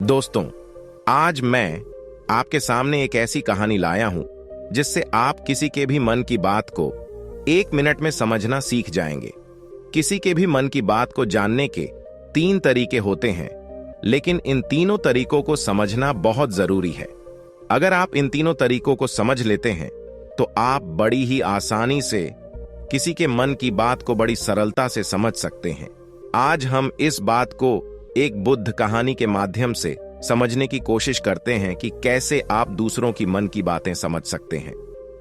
दोस्तों, आज मैं आपके सामने एक ऐसी कहानी लाया हूं जिससे आप किसी के भी मन की बात को 1 मिनट में समझना सीख जाएंगे। किसी के भी मन की बात को जानने के 3 तरीके होते हैं, लेकिन इन तीनों तरीकों को समझना बहुत जरूरी है। अगर आप इन तीनों तरीकों को समझ लेते हैं तो आप बड़ी ही आसानी से किसी के मन की बात को बड़ी सरलता से समझ सकते हैं। आज हम इस बात को एक बुद्ध कहानी के माध्यम से समझने की कोशिश करते हैं कि कैसे आप दूसरों की मन की बातें समझ सकते हैं।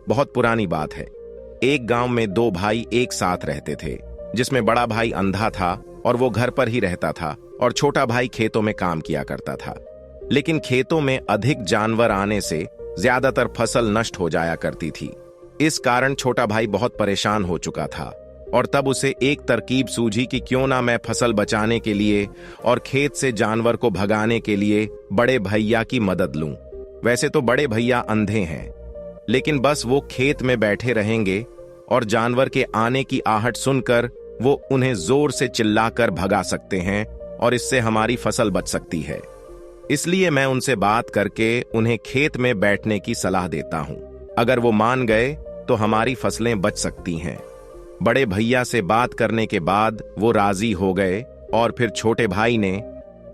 बहुत पुरानी बात है। एक गांव में 2 भाई एक साथ रहते थे, जिसमें बड़ा भाई अंधा था और वो घर पर ही रहता था और छोटा भाई खेतों में काम किया करता था। लेकिन खेतों में अधिक जानवर आने से ज्यादातर फसल नष्ट हो जाया करती थी। इस कारण छोटा भाई बहुत परेशान हो चुका था और तब उसे एक तरकीब सूझी कि क्यों ना मैं फसल बचाने के लिए और खेत से जानवर को भगाने के लिए बड़े भैया की मदद लूं। वैसे तो बड़े भैया अंधे हैं, लेकिन बस वो खेत में बैठे रहेंगे और जानवर के आने की आहट सुनकर वो उन्हें जोर से चिल्लाकर भगा सकते हैं और इससे हमारी फसल बच सकती है। इसलिए मैं उनसे बात करके उन्हें खेत में बैठने की सलाह देता हूं। अगर वो मान गए तो हमारी फसलें बच सकती हैं। बड़े भैया से बात करने के बाद वो राजी हो गए और फिर छोटे भाई ने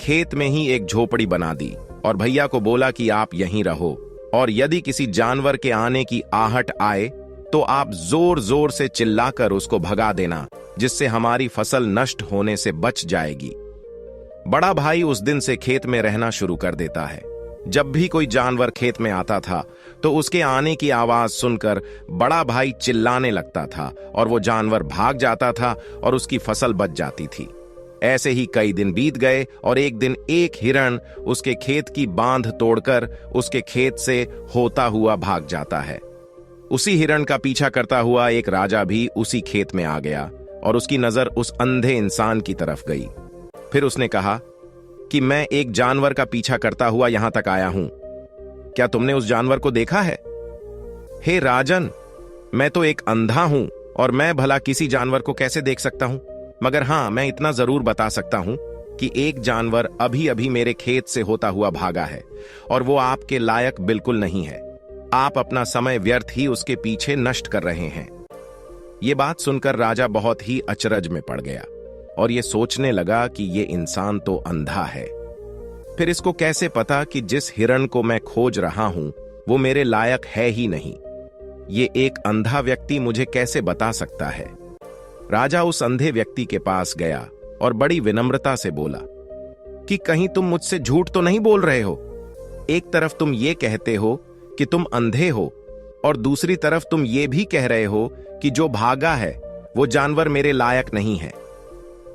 खेत में ही एक झोपड़ी बना दी और भैया को बोला कि आप यहीं रहो और यदि किसी जानवर के आने की आहट आए तो आप जोर जोर से चिल्लाकर उसको भगा देना, जिससे हमारी फसल नष्ट होने से बच जाएगी। बड़ा भाई उस दिन से खेत में रहना शुरू कर देता है। जब भी कोई जानवर खेत में आता था तो उसके आने की आवाज सुनकर बड़ा भाई चिल्लाने लगता था और वो जानवर भाग जाता था और उसकी फसल बच जाती थी। ऐसे ही कई दिन बीत गए और एक दिन एक हिरण उसके खेत की बांध तोड़कर उसके खेत से होता हुआ भाग जाता है। उसी हिरण का पीछा करता हुआ एक राजा भी उसी खेत में आ गया और उसकी नजर उस अंधे इंसान की तरफ गई। फिर उसने कहा कि मैं एक जानवर का पीछा करता हुआ यहां तक आया हूं। क्या तुमने उस जानवर को देखा है? हे राजन, मैं तो एक अंधा हूं और मैं भला किसी जानवर को कैसे देख सकता हूं? मगर हां, मैं इतना जरूर बता सकता हूं कि एक जानवर अभी अभी मेरे खेत से होता हुआ भागा है और वो आपके लायक बिल्कुल नहीं है। आप अपना समय व्यर्थ ही उसके पीछे नष्ट कर रहे हैं। ये बात सुनकर राजा बहुत ही अचरज में पड़ गया और ये सोचने लगा कि ये इंसान तो अंधा है। फिर इसको कैसे पता कि जिस हिरण को मैं खोज रहा हूं वो मेरे लायक है ही नहीं? ये एक अंधा व्यक्ति मुझे कैसे बता सकता है? राजा उस अंधे व्यक्ति के पास गया और बड़ी विनम्रता से बोला कि कहीं तुम मुझसे झूठ तो नहीं बोल रहे हो? एक तरफ तुम ये कहते हो कि तुम अंधे हो और दूसरी तरफ तुम ये भी कह रहे हो कि जो भागा है वो जानवर मेरे लायक नहीं है।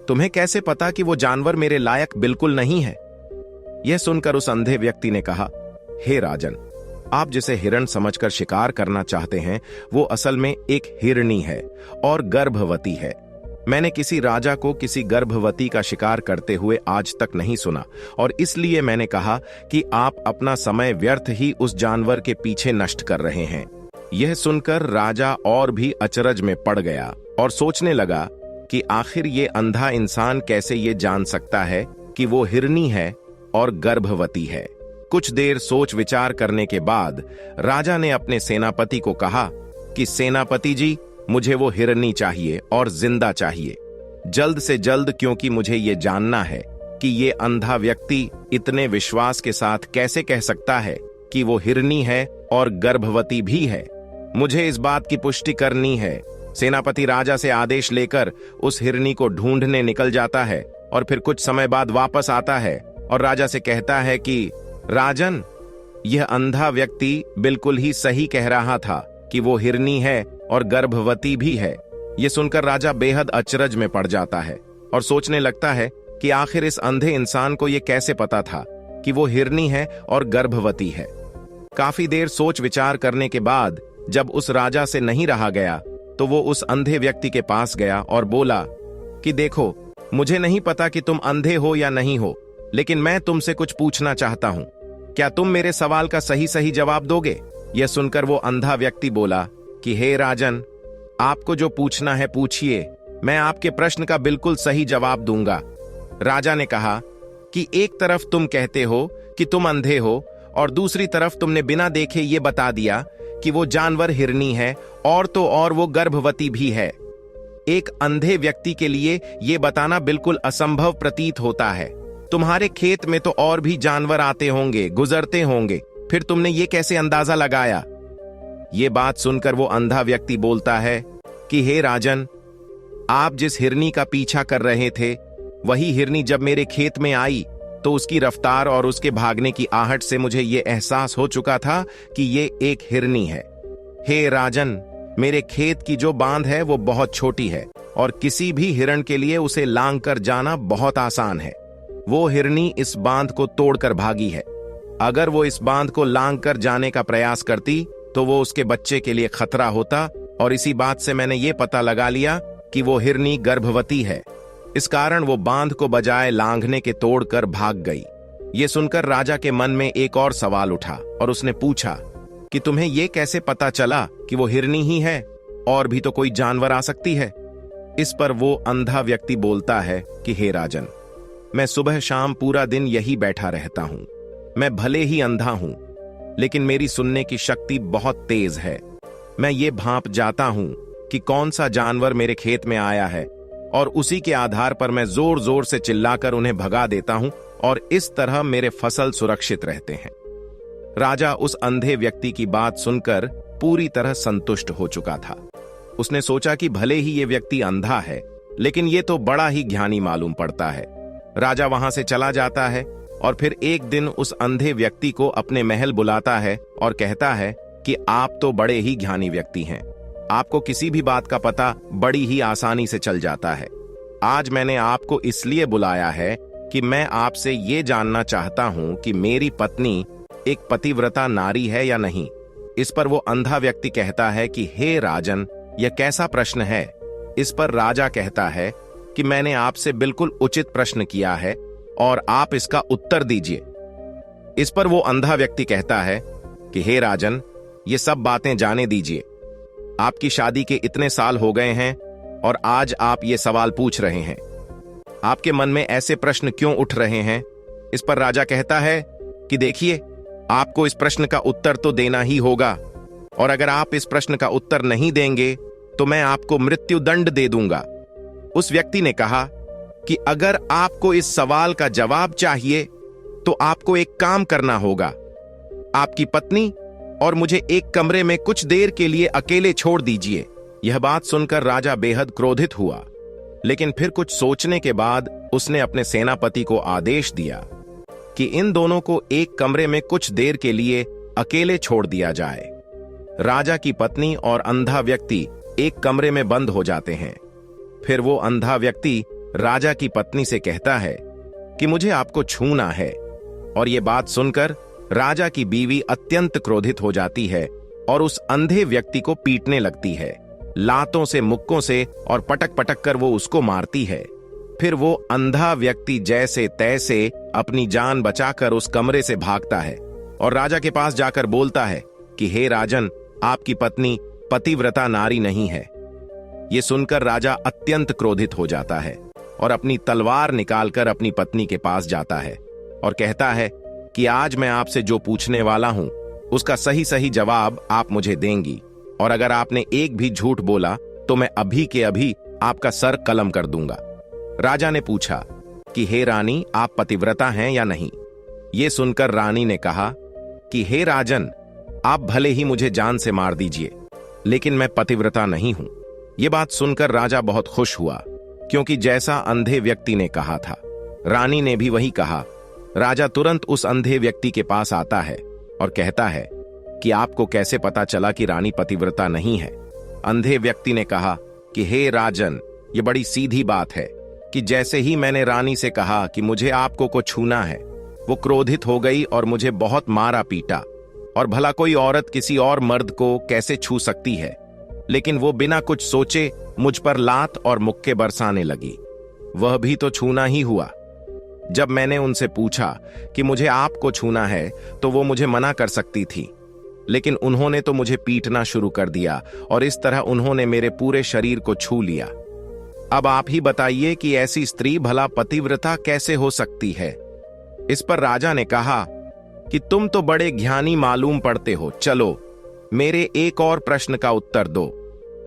तुम्हें कैसे पता कि वो जानवर मेरे लायक बिल्कुल नहीं है? यह सुनकर उस अंधे व्यक्ति ने कहा, हे राजन, आप जिसे हिरण समझकर शिकार करना चाहते हैं वो असल में एक हिरनी है और गर्भवती है। मैंने किसी राजा को किसी गर्भवती का शिकार करते हुए आज तक नहीं सुना और इसलिए मैंने कहा कि आप अपना समय व्यर्थ ही उस जानवर के पीछे नष्ट कर रहे हैं। यह सुनकर राजा और भी अचरज में पड़ गया और सोचने लगा कि आखिर ये अंधा इंसान कैसे ये जान सकता है कि वो हिरनी है और गर्भवती है। कुछ देर सोच विचार करने के बाद राजा ने अपने सेनापति को कहा कि सेनापति जी, मुझे वो हिरनी चाहिए और जिंदा चाहिए, जल्द से जल्द, क्योंकि मुझे ये जानना है कि ये अंधा व्यक्ति इतने विश्वास के साथ कैसे कह सकता है कि वो हिरनी है और गर्भवती भी है। मुझे इस बात की पुष्टि करनी है। सेनापति राजा से आदेश लेकर उस हिरनी को ढूंढने निकल जाता है और फिर कुछ समय बाद वापस आता है और राजा से कहता है कि राजन, यह अंधा व्यक्ति बिल्कुल ही सही कह रहा था कि वो हिरनी है और गर्भवती भी है। यह सुनकर राजा बेहद अचरज में पड़ जाता है और सोचने लगता है कि आखिर इस अंधे इंसान को यह कैसे पता था कि वो हिरनी है और गर्भवती है। काफी देर सोच विचार करने के बाद जब उस राजा से नहीं रहा गया तो वो उस अंधे व्यक्ति के पास गया और बोला कि देखो, मुझे नहीं पता कि तुम अंधे हो या नहीं हो, लेकिन मैं तुमसे कुछ पूछना चाहता हूं। क्या तुम मेरे सवाल का सही सही जवाब दोगे? यह सुनकर वो अंधा व्यक्ति बोला कि हे राजन, आपको जो पूछना है पूछिए, मैं आपके प्रश्न का बिल्कुल सही जवाब दूंगा। राजा ने कहा कि एक तरफ तुम कहते हो कि तुम अंधे हो और दूसरी तरफ तुमने बिना देखे ये बता दिया कि वो जानवर हिरनी है, और तो और वो गर्भवती भी है। एक अंधे व्यक्ति के लिए ये बताना बिल्कुल असंभव प्रतीत होता है। तुम्हारे खेत में तो और भी जानवर आते होंगे, गुजरते होंगे, फिर तुमने ये कैसे अंदाजा लगाया? ये बात सुनकर वो अंधा व्यक्ति बोलता है कि हे राजन, आप जिस हिरनी का पीछा कर रहे थे, वही हिरनी जब मेरे खेत में आई तो उसकी रफ्तार और उसके भागने की आहट से मुझे ये एहसास हो चुका था कि ये एक हिरनी है। हे राजन, मेरे खेत की जो बांध है वो बहुत छोटी है और किसी भी हिरण के लिए उसे लांग कर जाना बहुत आसान है। वो हिरनी इस बांध को तोड़कर भागी है। अगर वो इस बांध को लांग कर जाने का प्रयास करती तो वो उसके बच्चे के लिए खतरा होता, और इसी बात से मैंने ये पता लगा लिया कि वो हिरनी गर्भवती है। इस कारण वो बांध को बजाय लांघने के तोड़कर भाग गई। ये सुनकर राजा के मन में एक और सवाल उठा और उसने पूछा कि तुम्हें ये कैसे पता चला कि वो हिरनी ही है, और भी तो कोई जानवर आ सकती है? इस पर वो अंधा व्यक्ति बोलता है कि हे राजन, मैं सुबह शाम पूरा दिन यही बैठा रहता हूं। मैं भले ही अंधा हूं, लेकिन मेरी सुनने की शक्ति बहुत तेज है। मैं ये भांप जाता हूं कि कौन सा जानवर मेरे खेत में आया है, और उसी के आधार पर मैं जोर जोर से चिल्लाकर उन्हें भगा देता हूं, और इस तरह मेरे फसल सुरक्षित रहते हैं। राजा उस अंधे व्यक्ति की बात सुनकर पूरी तरह संतुष्ट हो चुका था। उसने सोचा कि भले ही ये व्यक्ति अंधा है, लेकिन ये तो बड़ा ही ज्ञानी मालूम पड़ता है। राजा वहां से चला जाता है और फिर एक दिन उस अंधे व्यक्ति को अपने महल बुलाता है और कहता है कि आप तो बड़े ही ज्ञानी व्यक्ति हैं। आपको किसी भी बात का पता बड़ी ही आसानी से चल जाता है। आज मैंने आपको इसलिए बुलाया है कि मैं आपसे ये जानना चाहता हूं कि मेरी पत्नी एक पतिव्रता नारी है या नहीं। इस पर वो अंधा व्यक्ति कहता है कि हे राजन, यह कैसा प्रश्न है? इस पर राजा कहता है कि मैंने आपसे बिल्कुल उचित प्रश्न किया है और आप इसका उत्तर दीजिए। इस पर वो अंधा व्यक्ति कहता है कि हे राजन, ये सब बातें जाने दीजिए। आपकी शादी के इतने साल हो गए हैं और आज आप ये सवाल पूछ रहे हैं। आपके मन में ऐसे प्रश्न क्यों उठ रहे हैं? इस पर राजा कहता है कि देखिए, आपको इस प्रश्न का उत्तर तो देना ही होगा, और अगर आप इस प्रश्न का उत्तर नहीं देंगे तो मैं आपको मृत्यु दंड दे दूंगा। उस व्यक्ति ने कहा कि अगर आपको इस सवाल का जवाब चाहिए तो आपको एक काम करना होगा। आपकी पत्नी और मुझे एक कमरे में कुछ देर के लिए अकेले छोड़ दीजिए। यह बात सुनकर राजा बेहद क्रोधित हुआ, लेकिन फिर कुछ सोचने के बाद उसने अपने सेनापति को आदेश दिया कि इन दोनों को एक कमरे में कुछ देर के लिए अकेले छोड़ दिया जाए। राजा की पत्नी और अंधा व्यक्ति एक कमरे में बंद हो जाते हैं। फिर वो अंधा व्यक्ति राजा की पत्नी से कहता है कि मुझे आपको छूना है, और ये बात सुनकर राजा की बीवी अत्यंत क्रोधित हो जाती है और उस अंधे व्यक्ति को पीटने लगती है, लातों से, मुक्कों से, और पटक पटक कर वो उसको मारती है। फिर वो अंधा व्यक्ति जैसे तैसे अपनी जान बचाकर उस कमरे से भागता है और राजा के पास जाकर बोलता है कि हे राजन, आपकी पत्नी पतिव्रता नारी नहीं है। ये सुनकर राजा अत्यंत क्रोधित हो जाता है और अपनी तलवार निकालकर अपनी पत्नी के पास जाता है और कहता है कि आज मैं आपसे जो पूछने वाला हूं उसका सही सही जवाब आप मुझे देंगी, और अगर आपने एक भी झूठ बोला तो मैं अभी के अभी आपका सर कलम कर दूंगा। राजा ने पूछा कि हे रानी, आप पतिव्रता हैं या नहीं? ये सुनकर रानी ने कहा कि हे राजन, आप भले ही मुझे जान से मार दीजिए, लेकिन मैं पतिव्रता नहीं हूं। यह बात सुनकर राजा बहुत खुश हुआ, क्योंकि जैसा अंधे व्यक्ति ने कहा था, रानी ने भी वही कहा। राजा तुरंत उस अंधे व्यक्ति के पास आता है और कहता है कि आपको कैसे पता चला कि रानी पतिव्रता नहीं है? अंधे व्यक्ति ने कहा कि हे राजन, ये बड़ी सीधी बात है कि जैसे ही मैंने रानी से कहा कि मुझे आपको को छूना है, वो क्रोधित हो गई और मुझे बहुत मारा पीटा। और भला कोई औरत किसी और मर्द को कैसे छू सकती है? लेकिन वो बिना कुछ सोचे मुझ पर लात और मुक्के बरसाने लगी। वह भी तो छूना ही हुआ। जब मैंने उनसे पूछा कि मुझे आपको छूना है तो वो मुझे मना कर सकती थी, लेकिन उन्होंने तो मुझे पीटना शुरू कर दिया और इस तरह उन्होंने मेरे पूरे शरीर को छू लिया। अब आप ही बताइए कि ऐसी स्त्री भला पतिव्रता कैसे हो सकती है? इस पर राजा ने कहा कि तुम तो बड़े ज्ञानी मालूम पड़ते हो, चलो मेरे एक और प्रश्न का उत्तर दो।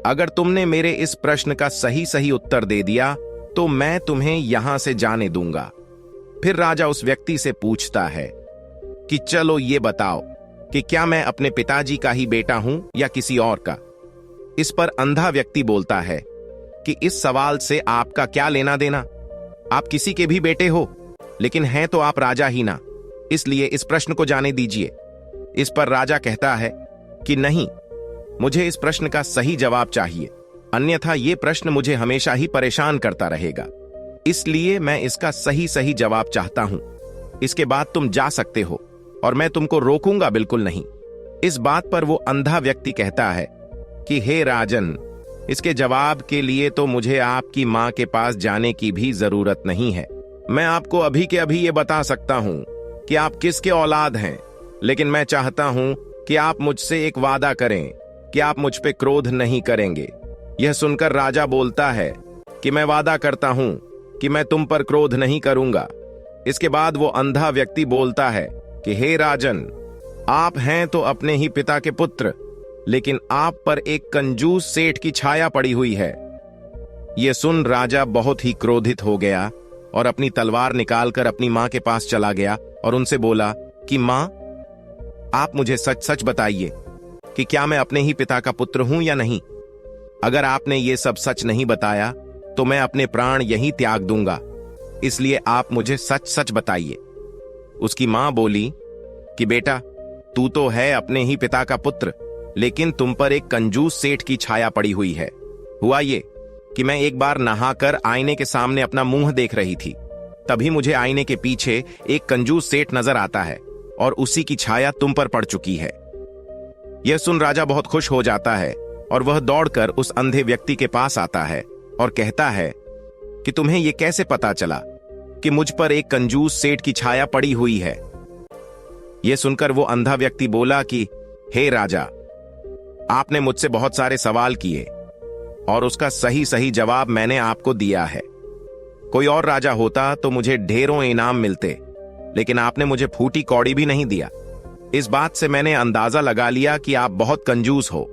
अगर तुमने मेरे इस प्रश्न का सही सही उत्तर दे दिया तो मैं तुम्हें यहां से जाने दूंगा। फिर राजा उस व्यक्ति से पूछता है कि चलो ये बताओ कि क्या मैं अपने पिताजी का ही बेटा हूं या किसी और का। इस पर अंधा व्यक्ति बोलता है कि इस सवाल से आपका क्या लेना देना, आप किसी के भी बेटे हो, लेकिन हैं तो आप राजा ही ना, इसलिए इस प्रश्न को जाने दीजिए। इस पर राजा कहता है कि नहीं, मुझे इस प्रश्न का सही जवाब चाहिए, अन्यथा यह प्रश्न मुझे हमेशा ही परेशान करता रहेगा, इसलिए मैं इसका सही सही जवाब चाहता हूं। इसके बाद तुम जा सकते हो और मैं तुमको रोकूंगा बिल्कुल नहीं। इस बात पर वो अंधा व्यक्ति कहता है कि हे राजन, इसके जवाब के लिए तो मुझे आपकी मां के पास जाने की भी जरूरत नहीं है। मैं आपको अभी के अभी ये बता सकता हूं कि आप किसके औलाद हैं, लेकिन मैं चाहता हूं कि आप मुझसे एक वादा करें कि आप मुझ पे क्रोध नहीं करेंगे। यह सुनकर राजा बोलता है कि मैं वादा करता हूं कि मैं तुम पर क्रोध नहीं करूंगा। इसके बाद वो अंधा व्यक्ति बोलता है कि हे राजन, आप हैं तो अपने ही पिता के पुत्र, लेकिन आप पर एक कंजूस सेठ की छाया पड़ी हुई है। यह सुन राजा बहुत ही क्रोधित हो गया और अपनी तलवार निकालकर अपनी मां के पास चला गया और उनसे बोला कि मां, आप मुझे सच सच बताइए कि क्या मैं अपने ही पिता का पुत्र हूं या नहीं। अगर आपने ये सब सच नहीं बताया तो मैं अपने प्राण यहीं त्याग दूंगा, इसलिए आप मुझे सच सच बताइए। उसकी मां बोली कि बेटा, तू तो है अपने ही पिता का पुत्र, लेकिन तुम पर एक कंजूस सेठ की छाया पड़ी हुई है। हुआ ये कि मैं एक बार नहाकर आईने के सामने अपना मुंह देख रही थी, तभी मुझे आईने के पीछे एक कंजूस सेठ नजर आता है और उसी की छाया तुम पर पड़ चुकी है। यह सुन राजा बहुत खुश हो जाता है और वह दौड़कर उस अंधे व्यक्ति के पास आता है और कहता है कि तुम्हें यह कैसे पता चला कि मुझ पर एक कंजूस सेठ की छाया पड़ी हुई है। यह सुनकर वो अंधा व्यक्ति बोला कि हे राजा, आपने मुझसे बहुत सारे सवाल किए और उसका सही सही जवाब मैंने आपको दिया है। कोई और राजा होता तो मुझे ढेरों इनाम मिलते, लेकिन आपने मुझे फूटी कौड़ी भी नहीं दिया। इस बात से मैंने अंदाजा लगा लिया कि आप बहुत कंजूस हो।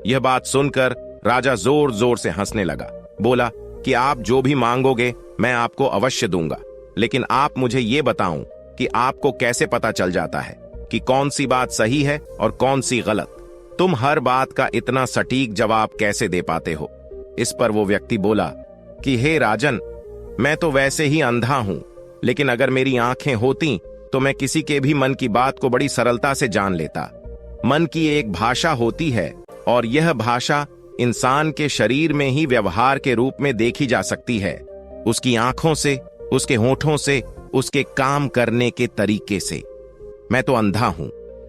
यह बात सुनकर राजा जोर जोर से हंसने लगा, बोला कि आप जो भी मांगोगे मैं आपको अवश्य दूंगा, लेकिन आप मुझे यह बताऊं कि आपको कैसे पता चल जाता है कि कौन सी बात सही है और कौन सी गलत। तुम हर बात का इतना सटीक जवाब कैसे दे पाते हो। इस पर वो व्यक्ति बोला कि हे राजन, मैं तो वैसे ही अंधा हूं, लेकिन अगर मेरी आंखें होती तो मैं किसी के भी मन की बात को बड़ी सरलता से जान लेता। मन की एक भाषा होती है और यह भाषा इंसान के शरीर में ही व्यवहार के रूप में देखी जा सकती है, उसकी आंखों से, उसके होठों से, उसके काम करने के तरीके से। मैं तो अंधा हूं,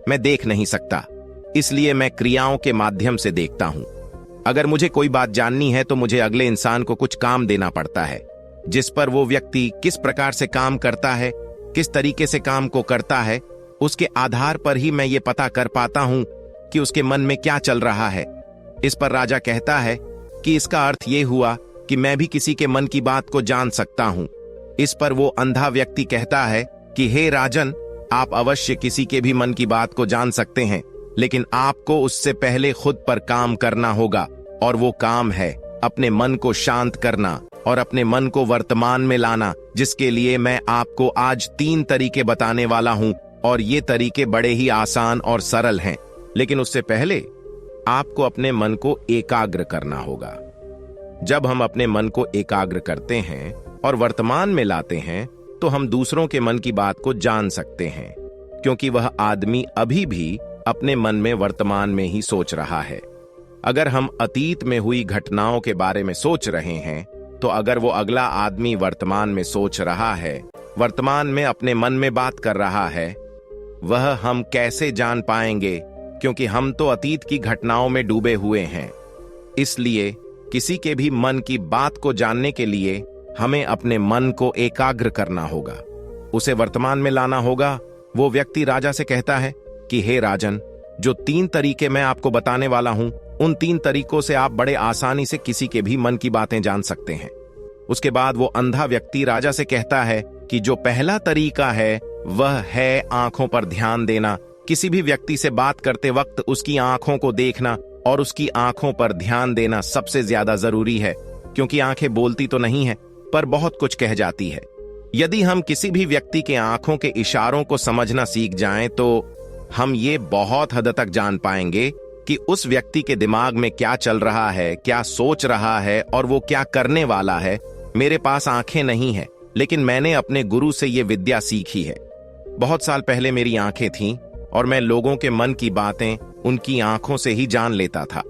मैं देख नहीं सकता, इसलिए मैं क्रियाओं के माध्यम से देखता हूं। अगर मुझे कोई बात जाननी है तो मुझे अगले इंसान को कुछ काम देना पड़ता है, जिस पर वो व्यक्ति किस प्रकार से काम करता है, किस तरीके से काम को करता है, उसके आधार पर ही मैं ये पता कर पाता हूं कि उसके मन में क्या चल रहा है। इस पर राजा कहता है कि इसका अर्थ ये हुआ कि मैं भी किसी के मन की बात को जान सकता हूं। इस पर वो अंधा व्यक्ति कहता है कि हे राजन, आप अवश्य किसी के भी मन की बात को जान सकते हैं, लेकिन आपको उससे पहले खुद पर काम करना होगा, और वो काम है अपने मन को शांत करना और अपने मन को वर्तमान में लाना, जिसके लिए मैं आपको आज 3 तरीके बताने वाला हूं, और ये तरीके बड़े ही आसान और सरल हैं। लेकिन उससे पहले आपको अपने मन को एकाग्र करना होगा। जब हम अपने मन को एकाग्र करते हैं और वर्तमान में लाते हैं तो हम दूसरों के मन की बात को जान सकते हैं, क्योंकि वह आदमी अभी भी अपने मन में वर्तमान में ही सोच रहा है। अगर हम अतीत में हुई घटनाओं के बारे में सोच रहे हैं, तो अगर वो अगला आदमी वर्तमान में सोच रहा है, वर्तमान में अपने मन में बात कर रहा है, वह हम कैसे जान पाएंगे, क्योंकि हम तो अतीत की घटनाओं में डूबे हुए हैं। इसलिए किसी के भी मन की बात को जानने के लिए हमें अपने मन को एकाग्र करना होगा, उसे वर्तमान में लाना होगा। वो व्यक्ति राजा से कहता है कि हे राजन, जो 3 तरीके मैं आपको बताने वाला हूं, उन 3 तरीकों से आप बड़े आसानी से किसी के भी मन की बातें जान सकते हैं। उसके बाद वो अंधा व्यक्ति राजा से कहता है कि जो पहला तरीका है वह है आंखों पर ध्यान देना। किसी भी व्यक्ति से बात करते वक्त उसकी आंखों को देखना और उसकी आंखों पर ध्यान देना सबसे ज्यादा जरूरी है, क्योंकि आंखें बोलती तो नहीं है पर बहुत कुछ कह जाती है। यदि हम किसी भी व्यक्ति के आंखों के इशारों को समझना सीख जाएं तो हम ये बहुत हद तक जान पाएंगे कि उस व्यक्ति के दिमाग में क्या चल रहा है, क्या सोच रहा है और वो क्या करने वाला है। मेरे पास आंखें नहीं है, लेकिन मैंने अपने गुरु से ये विद्या सीखी है। बहुत साल पहले मेरी आंखें थीं और मैं लोगों के मन की बातें उनकी आंखों से ही जान लेता था।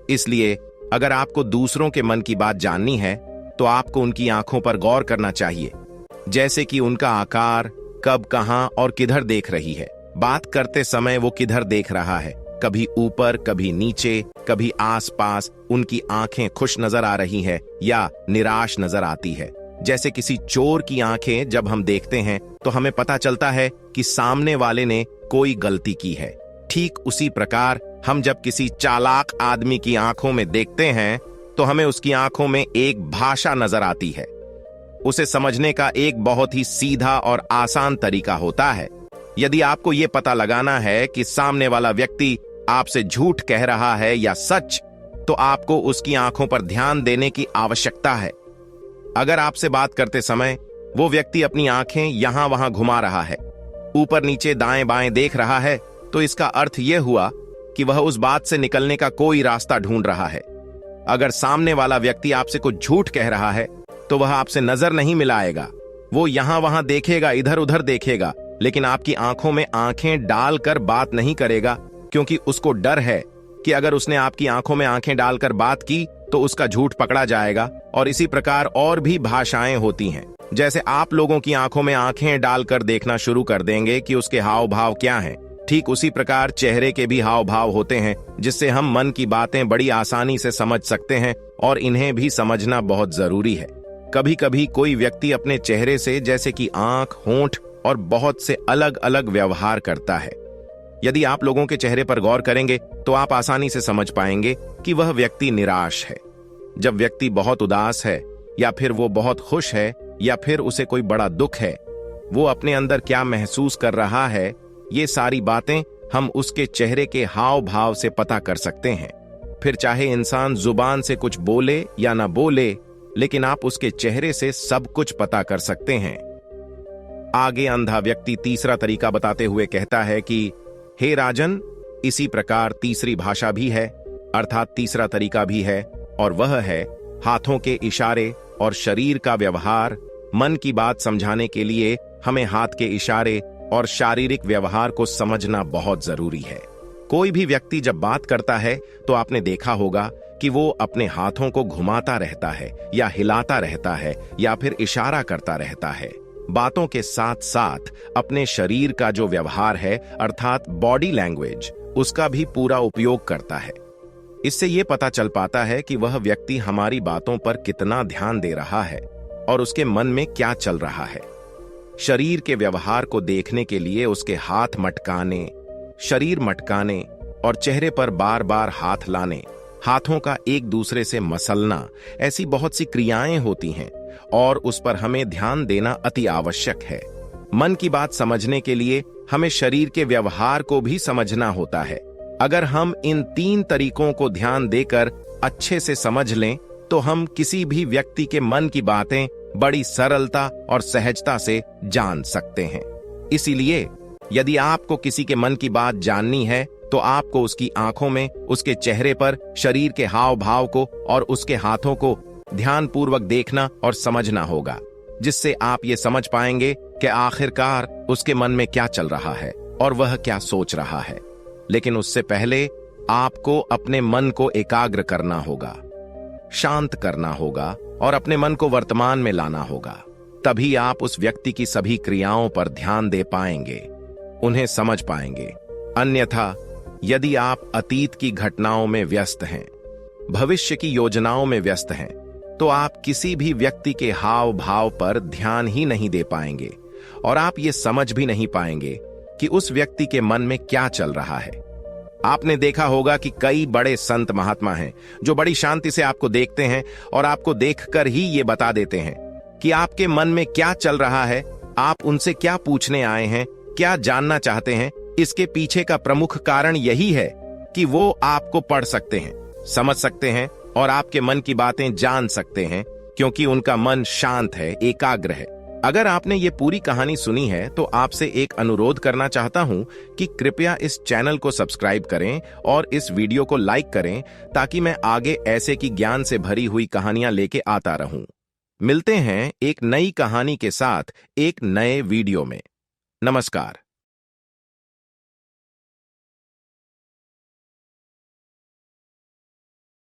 इसलिए अगर आपको दूसरों के मन की बात जाननी है तो आपको उनकी आंखों पर गौर करना चाहिए, जैसे कि उनका आकार, कब, कहां और किधर देख रही है। बात करते समय वो किधर देख रहा है, कभी ऊपर, कभी नीचे, कभी आसपास। उनकी आंखें खुश नजर आ रही है या निराश नजर आती है। जैसे किसी चोर की आंखें जब हम देखते हैं तो हमें पता चलता है कि सामने वाले ने कोई गलती की है। ठीक उसी प्रकार हम जब किसी चालाक आदमी की आंखों में देखते हैं तो हमें उसकी आंखों में एक भाषा नजर आती है। उसे समझने का एक बहुत ही सीधा और आसान तरीका होता है। यदि आपको यह पता लगाना है कि सामने वाला व्यक्ति आपसे झूठ कह रहा है या सच, तो आपको उसकी आंखों पर ध्यान देने की आवश्यकता है। अगर आपसे बात करते समय वो व्यक्ति अपनी आंखें यहां वहां घुमा रहा है, ऊपर नीचे दाएं बाएं देख रहा है, तो इसका अर्थ यह हुआ कि वह उस बात से निकलने का कोई रास्ता ढूंढ रहा है। अगर सामने वाला व्यक्ति आपसे कुछ झूठ कह रहा है तो वह आपसे नजर नहीं मिलाएगा। वो यहां वहां देखेगा, इधर उधर देखेगा, लेकिन आपकी आंखों में आंखें डालकर बात नहीं करेगा, क्योंकि उसको डर है कि अगर उसने आपकी आंखों में आंखें डालकर बात की तो उसका झूठ पकड़ा जाएगा। और इसी प्रकार और भी भाषाएं होती हैं। जैसे आप लोगों की आंखों में आंखें डालकर देखना शुरू कर देंगे कि उसके हाव भाव क्या हैं, ठीक उसी प्रकार चेहरे के भी हाव भाव होते हैं, जिससे हम मन की बातें बड़ी आसानी से समझ सकते हैं और इन्हें भी समझना बहुत जरूरी है। कभी कभी कोई व्यक्ति अपने चेहरे से, जैसे कि आंख, होंठ और बहुत से अलग अलग व्यवहार करता है। यदि आप लोगों के चेहरे पर गौर करेंगे तो आप आसानी से समझ पाएंगे कि वह व्यक्ति निराश है। जब व्यक्ति बहुत उदास है या फिर वो बहुत खुश है या फिर उसे कोई बड़ा दुख है, वो अपने अंदर क्या महसूस कर रहा है, ये सारी बातें हम उसके चेहरे के हाव भाव से पता कर सकते हैं। फिर चाहे इंसान जुबान से कुछ बोले या ना बोले, लेकिन आप उसके चेहरे से सब कुछ पता कर सकते हैं। आगे अंधा व्यक्ति तीसरा तरीका बताते हुए कहता है कि हे राजन, इसी प्रकार तीसरी भाषा भी है, अर्थात तीसरा तरीका भी है, और वह है हाथों के इशारे और शरीर का व्यवहार। मन की बात समझाने के लिए हमें हाथ के इशारे और शारीरिक व्यवहार को समझना बहुत जरूरी है। कोई भी व्यक्ति जब बात करता है तो आपने देखा होगा कि वो अपने हाथों को घुमाता रहता है या हिलाता रहता है या फिर इशारा करता रहता है। बातों के साथ साथ अपने शरीर का जो व्यवहार है, अर्थात बॉडी लैंग्वेज, उसका भी पूरा उपयोग करता है। इससे यह पता चल पाता है कि वह व्यक्ति हमारी बातों पर कितना ध्यान दे रहा है और उसके मन में क्या चल रहा है। शरीर के व्यवहार को देखने के लिए उसके हाथ मटकाने, शरीर मटकाने और चेहरे पर बार बार हाथ लाने, हाथों का एक दूसरे से मसलना, ऐसी बहुत सी क्रियाएं होती हैं और उस पर हमें ध्यान देना अति आवश्यक है। मन की बात समझने के लिए हमें शरीर के व्यवहार को भी समझना होता है। अगर हम इन 3 तरीकों को ध्यान देकर अच्छे से समझ लें तो हम किसी भी व्यक्ति के मन की बातें बड़ी सरलता और सहजता से जान सकते हैं। इसीलिए यदि आपको किसी के मन की बात जाननी है तो आपको उसकी आंखों में, उसके चेहरे पर, शरीर के हाव भाव को और उसके हाथों को ध्यानपूर्वक देखना और समझना होगा, जिससे आप ये समझ पाएंगे कि आखिरकार उसके मन में क्या चल रहा है और वह क्या सोच रहा है। लेकिन उससे पहले आपको अपने मन को एकाग्र करना होगा, शांत करना होगा और अपने मन को वर्तमान में लाना होगा। तभी आप उस व्यक्ति की सभी क्रियाओं पर ध्यान दे पाएंगे, उन्हें समझ पाएंगे। अन्यथा यदि आप अतीत की घटनाओं में व्यस्त हैं, भविष्य की योजनाओं में व्यस्त हैं, तो आप किसी भी व्यक्ति के हाव भाव पर ध्यान ही नहीं दे पाएंगे और आप ये समझ भी नहीं पाएंगे कि उस व्यक्ति के मन में क्या चल रहा है। आपने देखा होगा कि कई बड़े संत महात्मा हैं जो बड़ी शांति से आपको देखते हैं और आपको देखकर ही ये बता देते हैं कि आपके मन में क्या चल रहा है, आप उनसे क्या पूछने आए हैं, क्या जानना चाहते हैं, इसके पीछे का प्रमुख कारण यही है कि वो आपको पढ़ सकते हैं, समझ सकते हैं और आपके मन की बातें जान सकते हैं, क्योंकि उनका मन शांत है, एकाग्र है। अगर आपने ये पूरी कहानी सुनी है तो आपसे एक अनुरोध करना चाहता हूं कि कृपया इस चैनल को सब्सक्राइब करें और इस वीडियो को लाइक करें, ताकि मैं आगे ऐसे की ज्ञान से भरी हुई कहानियां लेके आता रहूं। मिलते हैं एक नई कहानी के साथ एक नए वीडियो में। नमस्कार।